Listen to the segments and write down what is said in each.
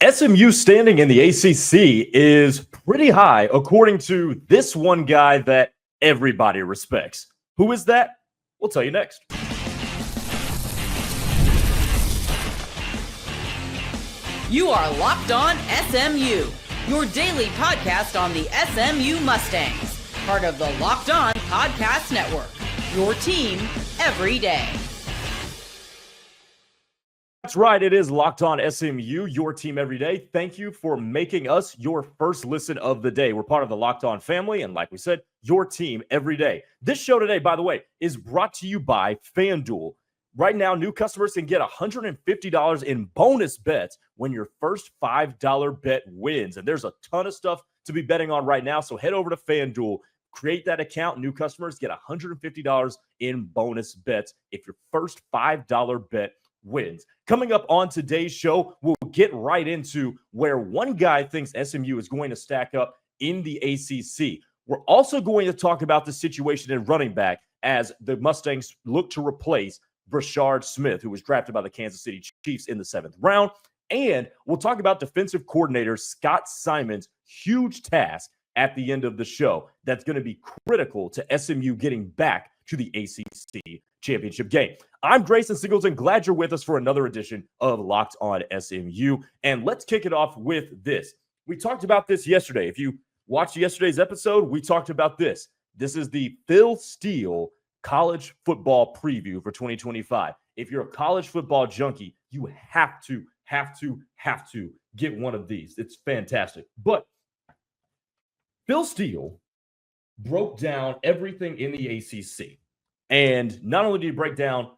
SMU standing in the ACC is pretty high, according to this one guy that everybody respects. Who is that? We'll tell you next. You are Locked On SMU, your daily podcast on the SMU Mustangs, part of the Locked On Podcast Network, your team every day. That's right. It is Locked On SMU, your team every day. Thank you for making us your first listen of the day. We're part of the Locked On family, and like we said, your team every day. This show today, by the way, is brought to you by FanDuel. Right now, new customers can get $150 in bonus bets when your first $5 bet wins. And there's a ton of stuff to be betting on right now, so head over to FanDuel. Create that account. New customers get $150 in bonus bets if your first $5 bet wins. Coming up on today's show, we'll get right into where one guy thinks SMU is going to stack up in the ACC. We're also going to talk about the situation in running back as the Mustangs look to replace Brashard Smith, who was drafted by the Kansas City Chiefs in the 7th round. And we'll talk about defensive coordinator Scott Symons' huge task at the end of the show that's going to be critical to SMU getting back to the ACC Championship game. I'm Grayson Singleton. Glad you're with us for another edition of Locked On SMU. And let's kick it off with this. We talked about this yesterday. If you watched yesterday's episode, we talked about this. This is the Phil Steele college football preview for 2025. If you're a college football junkie, you have to get one of these. It's fantastic. But Phil Steele broke down everything in the ACC. And not only did he break down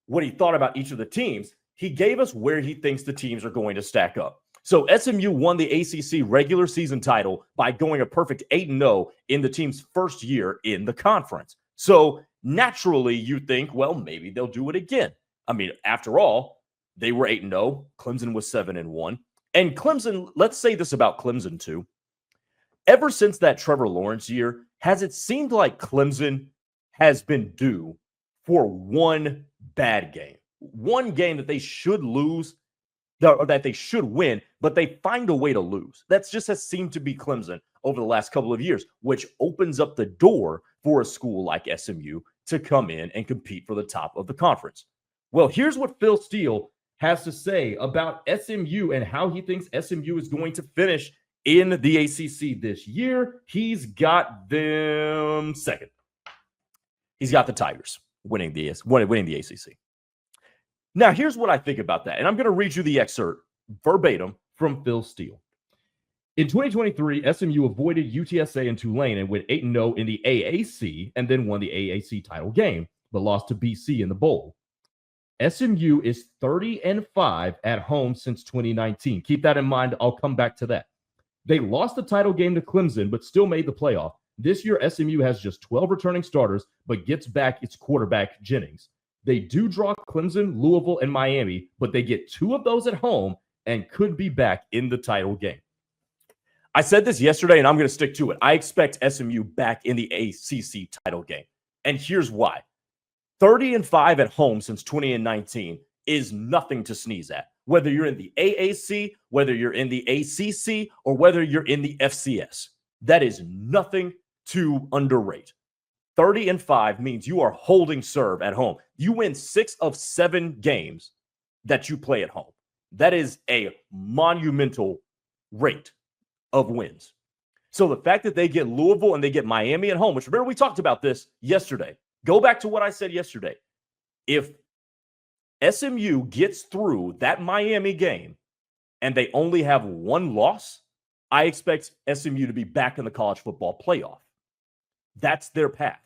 what he thought about each of the teams, he gave us where he thinks the teams are going to stack up. So SMU won the ACC regular season title by going a perfect 8-0 in the team's first year in the conference. So naturally, you think, well, maybe they'll do it again. I mean, after all, they were 8-0. Clemson was 7-1. And Clemson, let's say this about Clemson too. Ever since that Trevor Lawrence year, has it seemed like Clemson has been due for one bad game, one game that they should lose, or that they should win, but they find a way to lose. That's just has seemed to be Clemson over the last couple of years, which opens up the door for a school like SMU to come in and compete for the top of the conference. Well, here's what Phil Steele has to say about SMU and how he thinks SMU is going to finish in the ACC this year. He's got them second. He's got the Tigers winning the ACC. Now, here's what I think about that. And I'm going to read you the excerpt verbatim from Phil Steele. In 2023, SMU avoided UTSA and Tulane and went 8-0 in the AAC and then won the AAC title game, but lost to BC in the bowl. SMU is 30-5 at home since 2019. Keep that in mind. I'll come back to that. They lost the title game to Clemson, but still made the playoff. This year, SMU has just 12 returning starters, but gets back its quarterback, Jennings. They do draw Clemson, Louisville, and Miami, but they get 2 of those at home and could be back in the title game. I said this yesterday, and I'm going to stick to it. I expect SMU back in the ACC title game. And here's why. 30-5 at home since 2019 is nothing to sneeze at. Whether you're in the AAC, whether you're in the ACC, or whether you're in the FCS. That is nothing to underrate. 30-5 means you are holding serve at home. You win 6 of 7 games that you play at home. That is a monumental rate of wins. So the fact that they get Louisville and they get Miami at home, which remember we talked about this yesterday. Go back to what I said yesterday. If SMU gets through that Miami game and they only have 1 loss, I expect SMU to be back in the college football playoff. That's their path.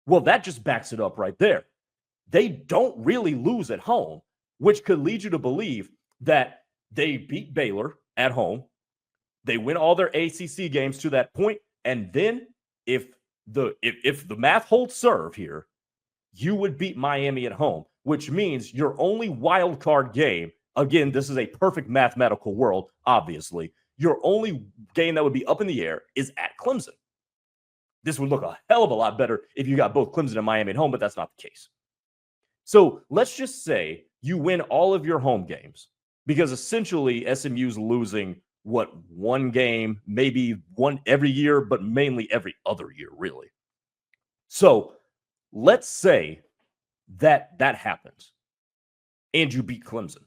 Well, that just backs it up right there. They don't really lose at home, which could lead you to believe that they beat Baylor at home. They win all their ACC games to that point, and then if the math holds serve here, you would beat Miami at home, which means your only wild card game, again, this is a perfect mathematical world, obviously, your only game that would be up in the air is at Clemson. This would look a hell of a lot better if you got both Clemson and Miami at home, but that's not the case. So let's just say you win all of your home games because essentially SMU's losing one game, maybe one every year, but mainly every other year, really. So let's say that happens and you beat Clemson.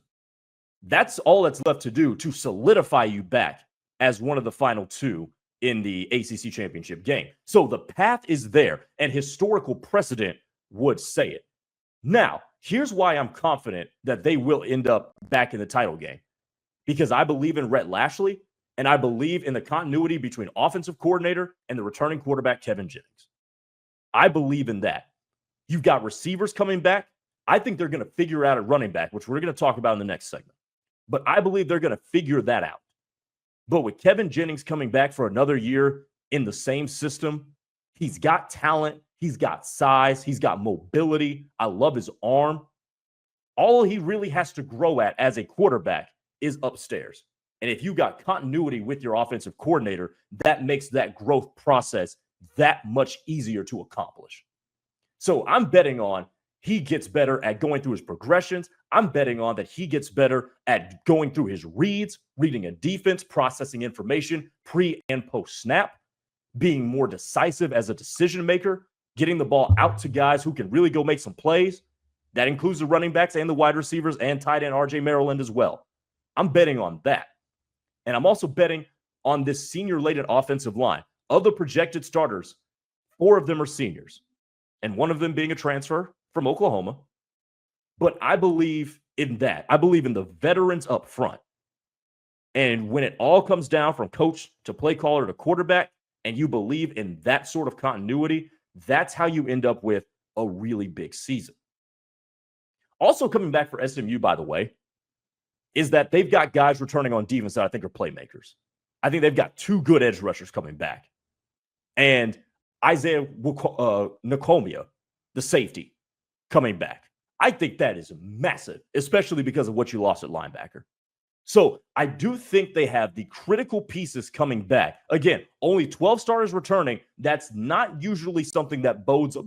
That's all that's left to do to solidify you back as one of the final two in the ACC Championship game. So the path is there, and historical precedent would say it. Now, here's why I'm confident that they will end up back in the title game. Because I believe in Rhett Lashley, and I believe in the continuity between offensive coordinator and the returning quarterback, Kevin Jennings. I believe in that. You've got receivers coming back. I think they're going to figure out a running back, which we're going to talk about in the next segment. But I believe they're going to figure that out. But with Kevin Jennings coming back for another year in the same system, he's got talent, he's got size, he's got mobility. I love his arm. All he really has to grow at as a quarterback is upstairs. And if you got continuity with your offensive coordinator, that makes that growth process that much easier to accomplish. So I'm betting on he gets better at going through his progressions. I'm betting on that he gets better at going through his reads, reading a defense, processing information pre and post snap, being more decisive as a decision maker, getting the ball out to guys who can really go make some plays. That includes the running backs and the wide receivers and tight end RJ Maryland as well. I'm betting on that. And I'm also betting on this senior-laden offensive line. Of the projected starters, 4 of them are seniors, and one of them being a transfer from Oklahoma. But I believe in that. I believe in the veterans up front. And when it all comes down from coach to play caller to quarterback, and you believe in that sort of continuity, that's how you end up with a really big season. Also coming back for SMU, by the way, is that they've got guys returning on defense that I think are playmakers. I think they've got 2 good edge rushers coming back. And Isaiah Nakomia, the safety, coming back. I think that is massive, especially because of what you lost at linebacker. So I do think they have the critical pieces coming back. Again, only 12 starters returning. That's not usually something that bodes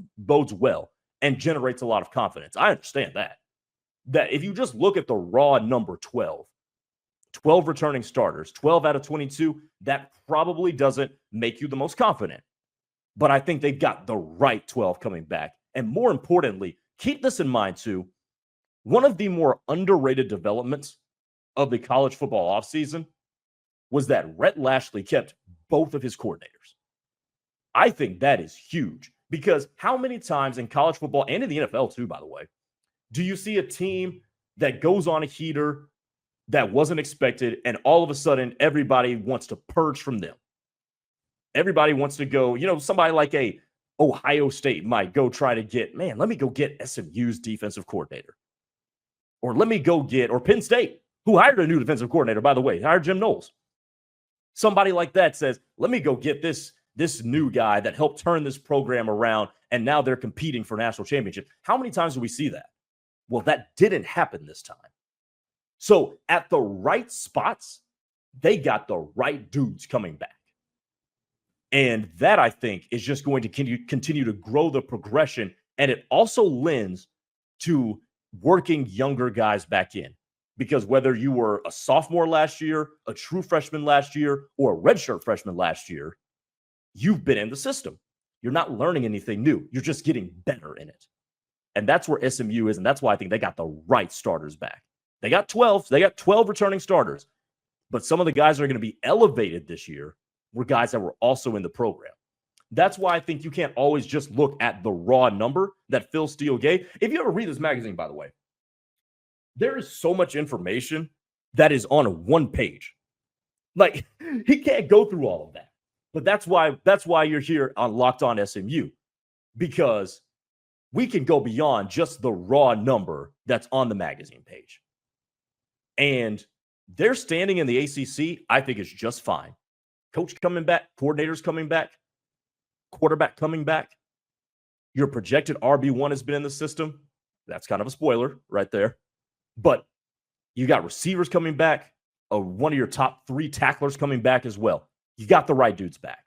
well and generates a lot of confidence. I understand that. That if you just look at the raw number 12 returning starters, 12 out of 22, that probably doesn't make you the most confident. But I think they've got the right 12 coming back. And more importantly, keep this in mind too, one of the more underrated developments of the college football offseason was that Rhett Lashley kept both of his coordinators. I think that is huge because how many times in college football and in the NFL too, by the way, do you see a team that goes on a heater that wasn't expected and all of a sudden everybody wants to purge from them? Everybody wants to go, somebody like a Ohio State might go try to get, let me go get SMU's defensive coordinator. Or let me go get, or Penn State, who hired a new defensive coordinator, by the way, hired Jim Knowles. Somebody like that says, let me go get this new guy that helped turn this program around, and now they're competing for national championship. How many times do we see that? Well, that didn't happen this time. So at the right spots, they got the right dudes coming back. And that, I think, is just going to continue to grow the progression. And it also lends to working younger guys back in. Because whether you were a sophomore last year, a true freshman last year, or a redshirt freshman last year, you've been in the system. You're not learning anything new. You're just getting better in it. And that's where SMU is. And that's why I think they got the right starters back. They got 12. They got 12 returning starters. But some of the guys that are going to be elevated this year were guys that were also in the program. That's why I think you can't always just look at the raw number that Phil Steele gave. If you ever read this magazine, by the way, there is so much information that is on one page. Like, he can't go through all of that. But that's why you're here on Locked On SMU, because we can go beyond just the raw number that's on the magazine page. And their standing in the ACC, I think, is just fine. Coach coming back, coordinators coming back, quarterback coming back. Your projected RB1 has been in the system. That's kind of a spoiler right there. But you got receivers coming back, one of your top 3 tacklers coming back as well. You got the right dudes back.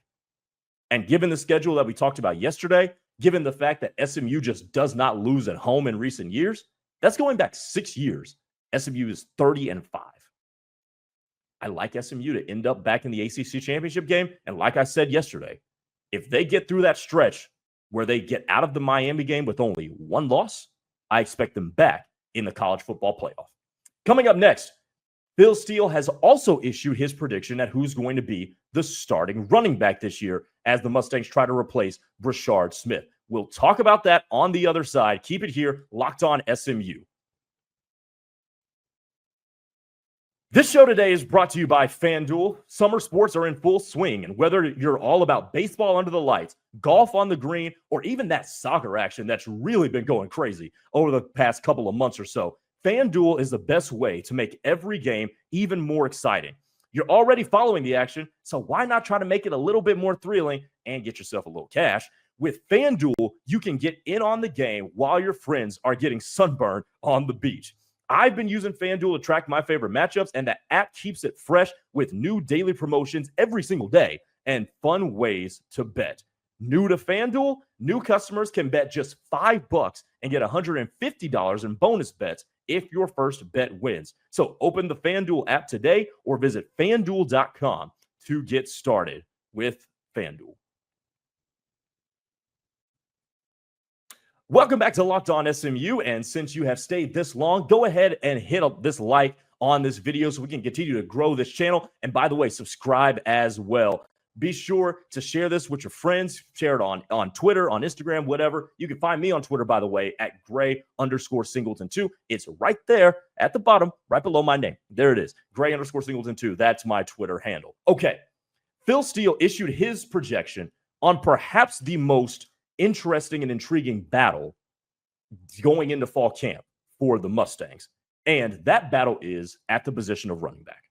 And given the schedule that we talked about yesterday, given the fact that SMU just does not lose at home in recent years, that's going back 6 years. SMU is 30-5. I like SMU to end up back in the ACC Championship game. And like I said yesterday, if they get through that stretch where they get out of the Miami game with only one loss, I expect them back in the college football playoff. Coming up next, Phil Steele has also issued his prediction at who's going to be the starting running back this year as the Mustangs try to replace Brashard Smith. We'll talk about that on the other side. Keep it here, Locked On SMU. This show today is brought to you by FanDuel. Summer sports are in full swing, and whether you're all about baseball under the lights, golf on the green, or even that soccer action that's really been going crazy over the past couple of months or so, FanDuel is the best way to make every game even more exciting. You're already following the action, so why not try to make it a little bit more thrilling and get yourself a little cash? With FanDuel, you can get in on the game while your friends are getting sunburned on the beach. I've been using FanDuel to track my favorite matchups, and the app keeps it fresh with new daily promotions every single day and fun ways to bet. New to FanDuel, new customers can bet just $5 and get $150 in bonus bets if your first bet wins. So open the FanDuel app today or visit FanDuel.com to get started with FanDuel. Welcome back to Locked On SMU, and since you have stayed this long, go ahead and hit this like on this video so we can continue to grow this channel. And by the way, subscribe as well. Be sure to share this with your friends. Share it on Twitter, on Instagram, whatever. You can find me on Twitter, by the way, at Gray_Singleton2. It's right there at the bottom, right below my name. There it is, Gray_Singleton2. That's my Twitter handle. Okay, Phil Steele issued his projection on perhaps the most interesting and intriguing battle going into fall camp for the Mustangs. And that battle is at the position of running back.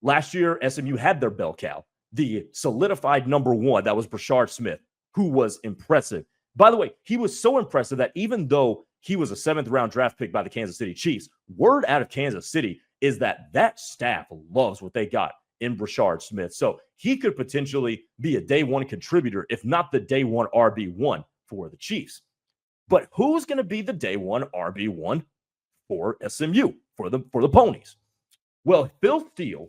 Last year, SMU had their bell cow, the solidified number one. That was Brashard Smith, who was impressive. By the way, he was so impressive that even though he was a 7th-round draft pick by the Kansas City Chiefs, word out of Kansas City is that staff loves what they got in Brashard Smith. So he could potentially be a day one contributor, if not the day one RB1 for the Chiefs. But who's going to be the day one RB1 for SMU, for the Ponies? Well, Phil Steele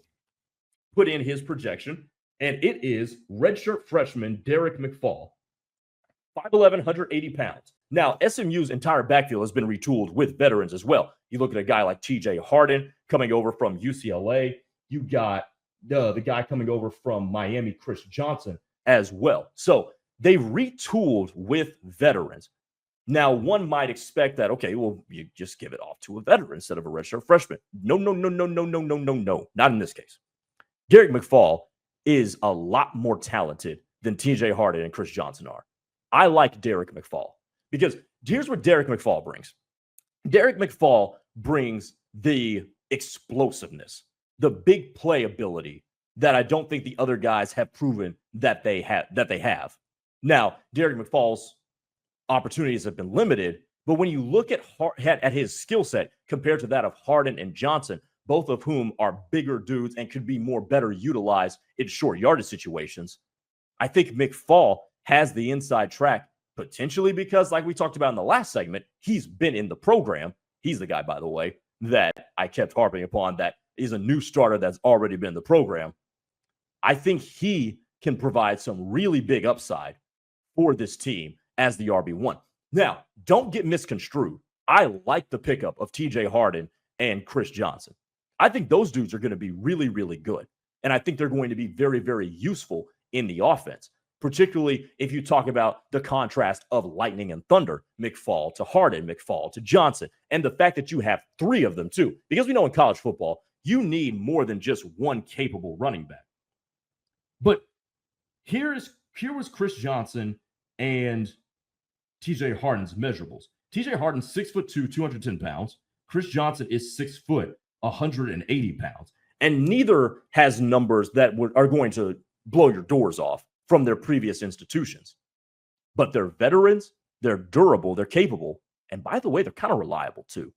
put in his projection, and it is redshirt freshman Derek McFall, 5'11", 180 pounds. Now, SMU's entire backfield has been retooled with veterans as well. You look at a guy like TJ Harden coming over from UCLA. You got the guy coming over from Miami, Chris Johnson, as well. So they've retooled with veterans. Now, one might expect that, okay, well, you just give it off to a veteran instead of a redshirt freshman. No. Not in this case. Derek McFall is a lot more talented than TJ Harden and Chris Johnson are. I like Derek McFall because here's what Derek McFall brings. Derek McFall brings the explosiveness, the big play ability that I don't think the other guys have proven that they have. Now, Derek McFall's opportunities have been limited, but when you look at his skill set compared to that of Harden and Johnson, both of whom are bigger dudes and could be better utilized in short yardage situations, I think McFall has the inside track, potentially because, like we talked about in the last segment, he's been in the program. He's the guy, by the way, that I kept harping upon that is a new starter that's already been in the program. I think he can provide some really big upside for this team as the RB1. Now, don't get misconstrued. I like the pickup of TJ Harden and Chris Johnson. I think those dudes are going to be really, really good. And I think they're going to be very, very useful in the offense, particularly if you talk about the contrast of lightning and thunder, McFall to Harden, McFall to Johnson, and the fact that you have three of them too. Because we know in college football, you need more than just one capable running back. But here was Chris Johnson and TJ Harden's measurables. TJ Harden's 6'2", 210 pounds. Chris Johnson is 6 foot, 180 pounds. And neither has numbers that are going to blow your doors off from their previous institutions. But they're veterans, they're durable, they're capable. And by the way, they're kind of reliable too.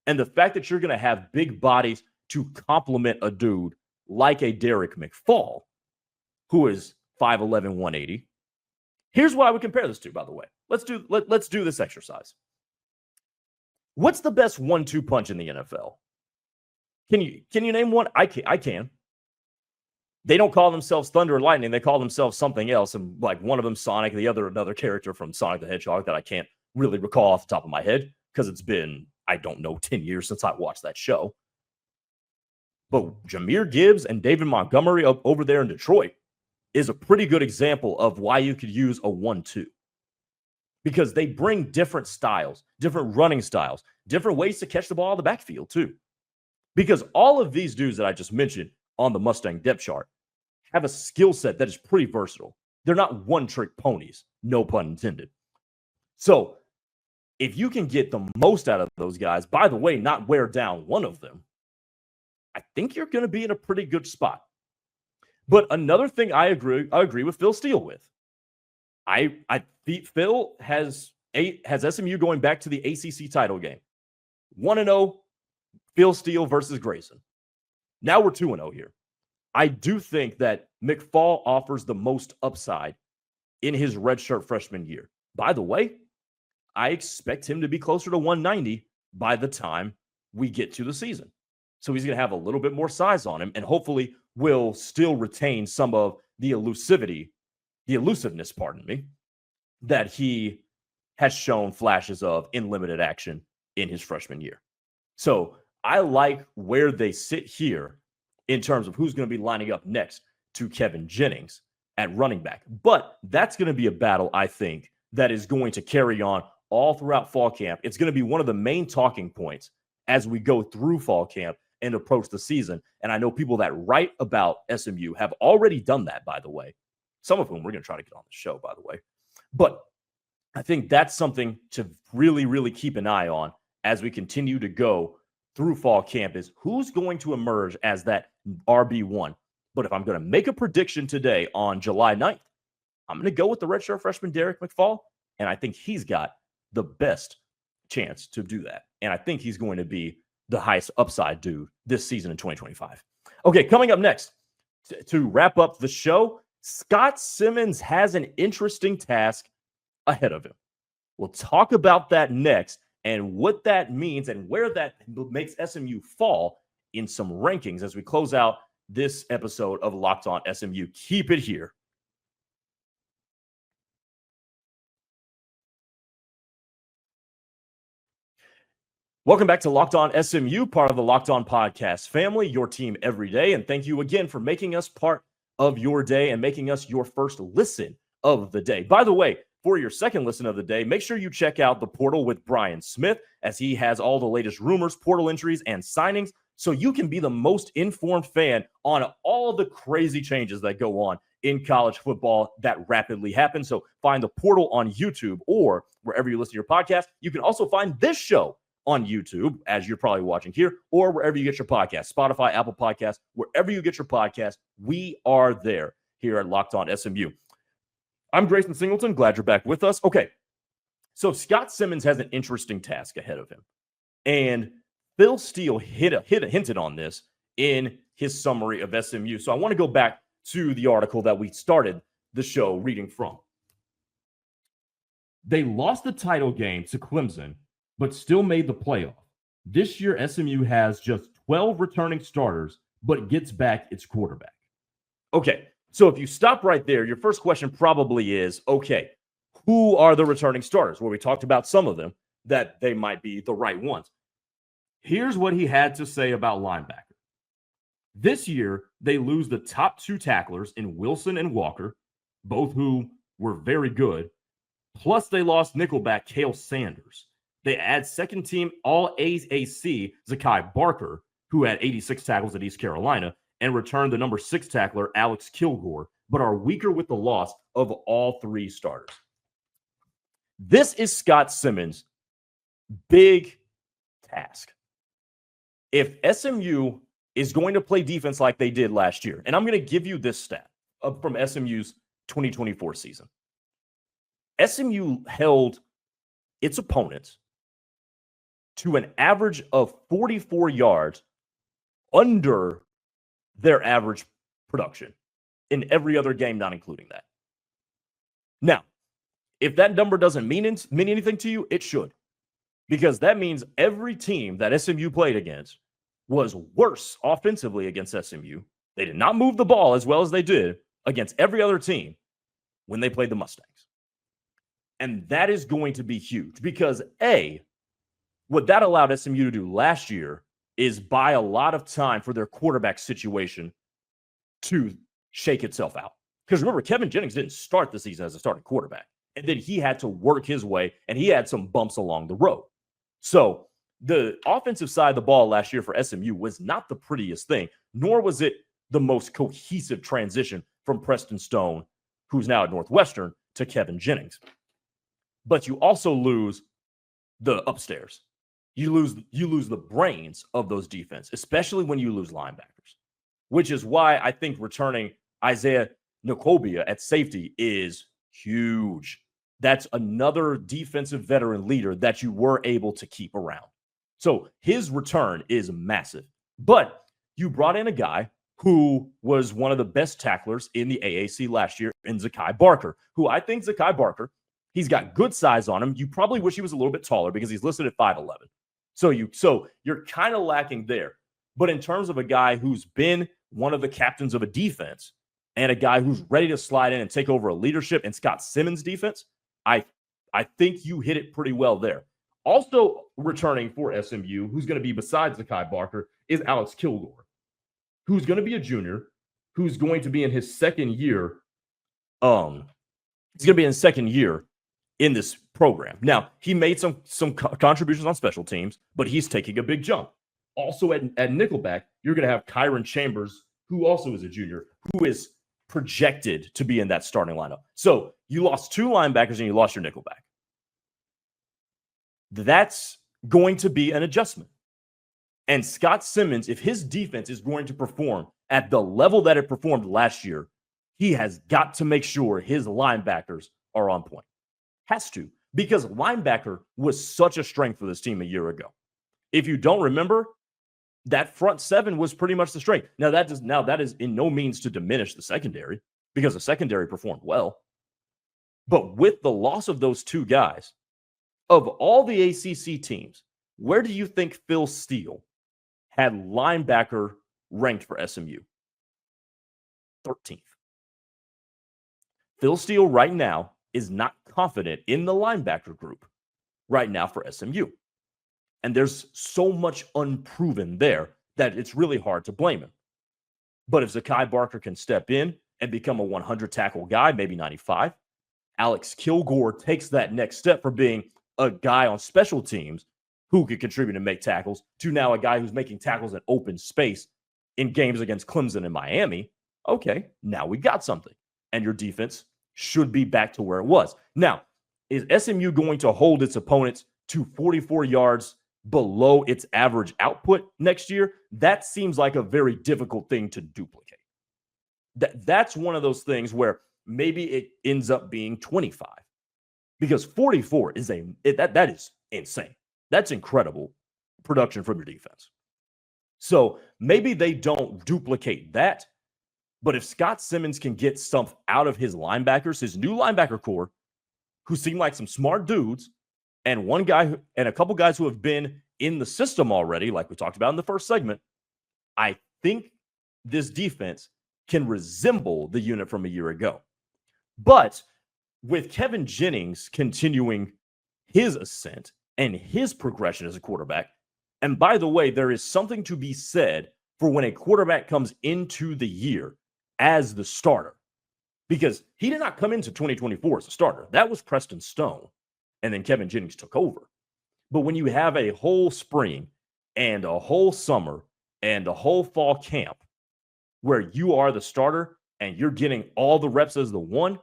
And the fact that you're going to have big bodies to complement a dude like a Derek McFall, who is 5'11", 180. Here's what I would compare this to, by the way. Let's do this exercise. What's the best 1-2 punch in the NFL? Can you name one? I can. They don't call themselves Thunder and Lightning. They call themselves something else. And like one of them Sonic, the other another character from Sonic the Hedgehog that I can't really recall off the top of my head because it's been, I don't know, 10 years since I watched that show. But Jahmyr Gibbs and David Montgomery over there in Detroit is a pretty good example of why you could use a 1-2. Because they bring different styles, different running styles, different ways to catch the ball out of the backfield too. Because all of these dudes that I just mentioned on the Mustang depth chart have a skill set that is pretty versatile. They're not one-trick ponies, no pun intended. So if you can get the most out of those guys, by the way, not wear down one of them, I think you're going to be in a pretty good spot. But another thing I agree with Phil Steele with. Phil has SMU going back to the ACC title game. 1-0, Phil Steele versus Grayson. Now we're 2-0 here. I do think that McFall offers the most upside in his redshirt freshman year. By the way, I expect him to be closer to 190 by the time we get to the season. So he's going to have a little bit more size on him and hopefully will still retain some of the elusiveness, that he has shown flashes of in limited action in his freshman year. So I like where they sit here in terms of who's going to be lining up next to Kevin Jennings at running back. But that's going to be a battle, I think, that is going to carry on all throughout fall camp. It's going to be one of the main talking points as we go through fall camp and approach the season. And I know people that write about SMU have already done that, by the way. Some of whom we're going to try to get on the show, by the way. But I think that's something to really, really keep an eye on as we continue to go through fall camp, is who's going to emerge as that RB1. But if I'm going to make a prediction today on July 9th, I'm going to go with the redshirt freshman Derek McFall, and I think he's got the best chance to do that. And I think he's going to be the highest upside dude this season in 2025. Okay, coming up next, to wrap up the show, Scott Symons has an interesting task ahead of him. We'll talk about that next and what that means and where that makes SMU fall in some rankings as we close out this episode of Locked On SMU. Keep it here. Welcome back to Locked On SMU, part of the Locked On podcast family, your team every day. And thank you again for making us part of your day and making us your first listen of the day. By the way, for your second listen of the day, make sure you check out the portal with Brian Smith, as he has all the latest rumors, portal entries, and signings, so you can be the most informed fan on all the crazy changes that go on in college football that rapidly happen. So find the portal on YouTube or wherever you listen to your podcast. You can also find this show on YouTube, as you're probably watching here, or wherever you get your podcast, Spotify, Apple Podcasts, wherever you get your podcast. We are there here at Locked On SMU. I'm Grayson Singleton. Glad you're back with us. Okay, so Scott Symons has an interesting task ahead of him. And Phil Steele hinted on this in his summary of SMU. So I want to go back to the article that we started the show reading from. They lost the title game to Clemson, but still made the playoff. This year, SMU has just 12 returning starters, but gets back its quarterback. Okay, so if you stop right there, your first question probably is, okay, who are the returning starters? Well, we talked about some of them, that they might be the right ones. Here's what he had to say about linebacker. This year, they lose the top two tacklers in Wilson and Walker, both who were very good. Plus, they lost nickelback Cale Sanders. They add second-team All-AAC Zakai Barker, who had 86 tackles at East Carolina, and returned the number 6 tackler Alex Kilgore, but are weaker with the loss of all three starters. This is Scott Symons' big task. If SMU is going to play defense like they did last year, and I'm going to give you this stat from SMU's 2024 season. SMU held its opponents to an average of 44 yards under their average production in every other game, not including that. Now, if that number doesn't mean anything to you, it should. Because that means every team that SMU played against was worse offensively against SMU They did not move the ball as well as they did against every other team when they played the Mustangs. And that is going to be huge because, A, what that allowed SMU to do last year is buy a lot of time for their quarterback situation to shake itself out. Because remember, Kevin Jennings didn't start the season as a starting quarterback. And then he had to work his way, and he had some bumps along the road. So the offensive side of the ball last year for SMU was not the prettiest thing, nor was it the most cohesive transition from Preston Stone, who's now at Northwestern, to Kevin Jennings. But you also lose the upstairs. You lose the brains of those defense, especially when you lose linebackers, which is why I think returning Isaiah Nokobia at safety is huge. That's another defensive veteran leader that you were able to keep around. So his return is massive. But you brought in a guy who was one of the best tacklers in the AAC last year in Zakai Barker, who I think Zakai Barker, he's got good size on him. You probably wish he was a little bit taller because he's listed at 5'11". So you're kind of lacking there. But in terms of a guy who's been one of the captains of a defense and a guy who's ready to slide in and take over a leadership in Scott Symons' defense, I think you hit it pretty well there. Also returning for SMU, who's going to be besides Zakai Barker, is Alex Kilgore, who's going to be a junior, who's going to be in his second year. He's going to be in his second year in this program. Now, he made some contributions on special teams, but he's taking a big jump. Also at nickelback, you're going to have Kyron Chambers, who also is a junior, who is projected to be in that starting lineup. So you lost two linebackers and you lost your nickelback. That's going to be an adjustment. And Scott Symons, if his defense is going to perform at the level that it performed last year, he has got to make sure his linebackers are on point. Has to, because linebacker was such a strength for this team a year ago. If you don't remember, that front seven was pretty much the strength. Now that is in no means to diminish the secondary, because the secondary performed well. But with the loss of those two guys, of all the ACC teams, where do you think Phil Steele had linebacker ranked for SMU? 13th. Phil Steele right now is not confident in the linebacker group right now for SMU. And there's so much unproven there that it's really hard to blame him. But if Zakai Barker can step in and become a 100 tackle guy, maybe 95, Alex Kilgore takes that next step from being a guy on special teams who could contribute and make tackles to now a guy who's making tackles in open space in games against Clemson and Miami. Okay, now we got something. And your defense should be back to where it was. Now, is SMU going to hold its opponents to 44 yards below its average output next year? That seems like a very difficult thing to duplicate. That's one of those things where maybe it ends up being 25, because 44 is that is insane. That's incredible production from your defense. So maybe they don't duplicate that. But if Scott Symons can get stuff out of his linebackers, his new linebacker core, who seem like some smart dudes, and one guy and a couple guys who have been in the system already, like we talked about in the first segment, I think this defense can resemble the unit from a year ago. But with Kevin Jennings continuing his ascent and his progression as a quarterback, and by the way, there is something to be said for when a quarterback comes into the year as the starter, because he did not come into 2024 as a starter. That was Preston Stone, and then Kevin Jennings took over. But when you have a whole spring and a whole summer and a whole fall camp where you are the starter and you're getting all the reps as the one,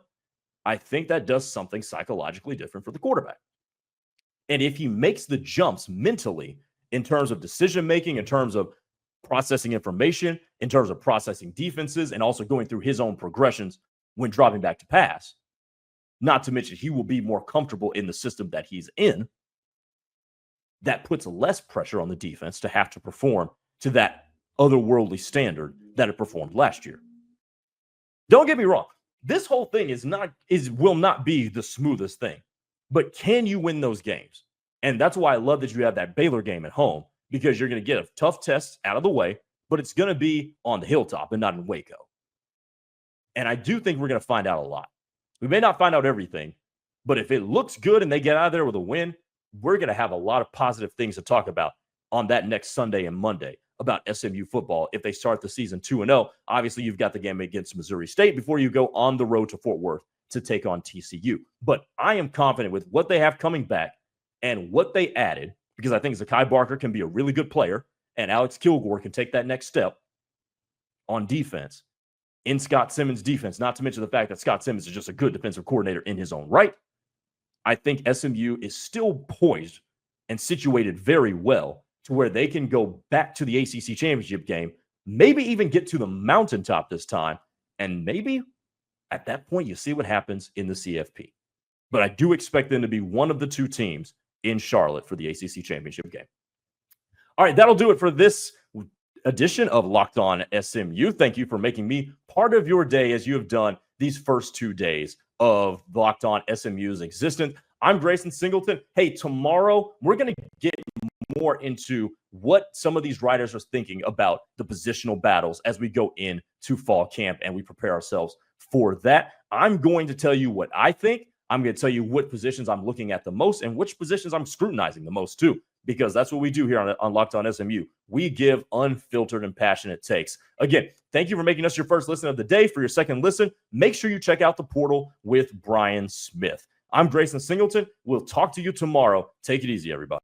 I think that does something psychologically different for the quarterback. And if he makes the jumps mentally in terms of decision-making, in terms of processing information, in terms of processing defenses, and also going through his own progressions when dropping back to pass, not to mention he will be more comfortable in the system that he's in, that puts less pressure on the defense to have to perform to that otherworldly standard that it performed last year. Don't get me wrong. This whole thing will not be the smoothest thing, but can you win those games? And that's why I love that you have that Baylor game at home, because you're going to get a tough test out of the way but it's going to be on the hilltop and not in Waco. And I do think we're going to find out a lot. We may not find out everything, but if it looks good and they get out of there with a win, we're going to have a lot of positive things to talk about on that next Sunday and Monday about SMU football if they start the season 2-0. Obviously, you've got the game against Missouri State before you go on the road to Fort Worth to take on TCU. But I am confident with what they have coming back and what they added, because I think Zakai Barker can be a really good player and Alex Kilgore can take that next step on defense in Scott Symons' defense, not to mention the fact that Scott Symons is just a good defensive coordinator in his own right. I think SMU is still poised and situated very well to where they can go back to the ACC Championship game, maybe even get to the mountaintop this time, and maybe at that point you see what happens in the CFP. But I do expect them to be one of the two teams in Charlotte for the ACC Championship game. All right, that'll do it for this edition of Locked On SMU. Thank you for making me part of your day as you have done these first 2 days of Locked On SMU's existence. I'm Grayson Singleton. Hey, tomorrow we're going to get more into what some of these writers are thinking about the positional battles as we go into fall camp and we prepare ourselves for that. I'm going to tell you what I think. I'm going to tell you what positions I'm looking at the most and which positions I'm scrutinizing the most too, because that's what we do here on Locked On SMU. We give unfiltered and passionate takes. Again, thank you for making us your first listen of the day. For your second listen, make sure you check out the portal with Brian Smith. I'm Grayson Singleton. We'll talk to you tomorrow. Take it easy, everybody.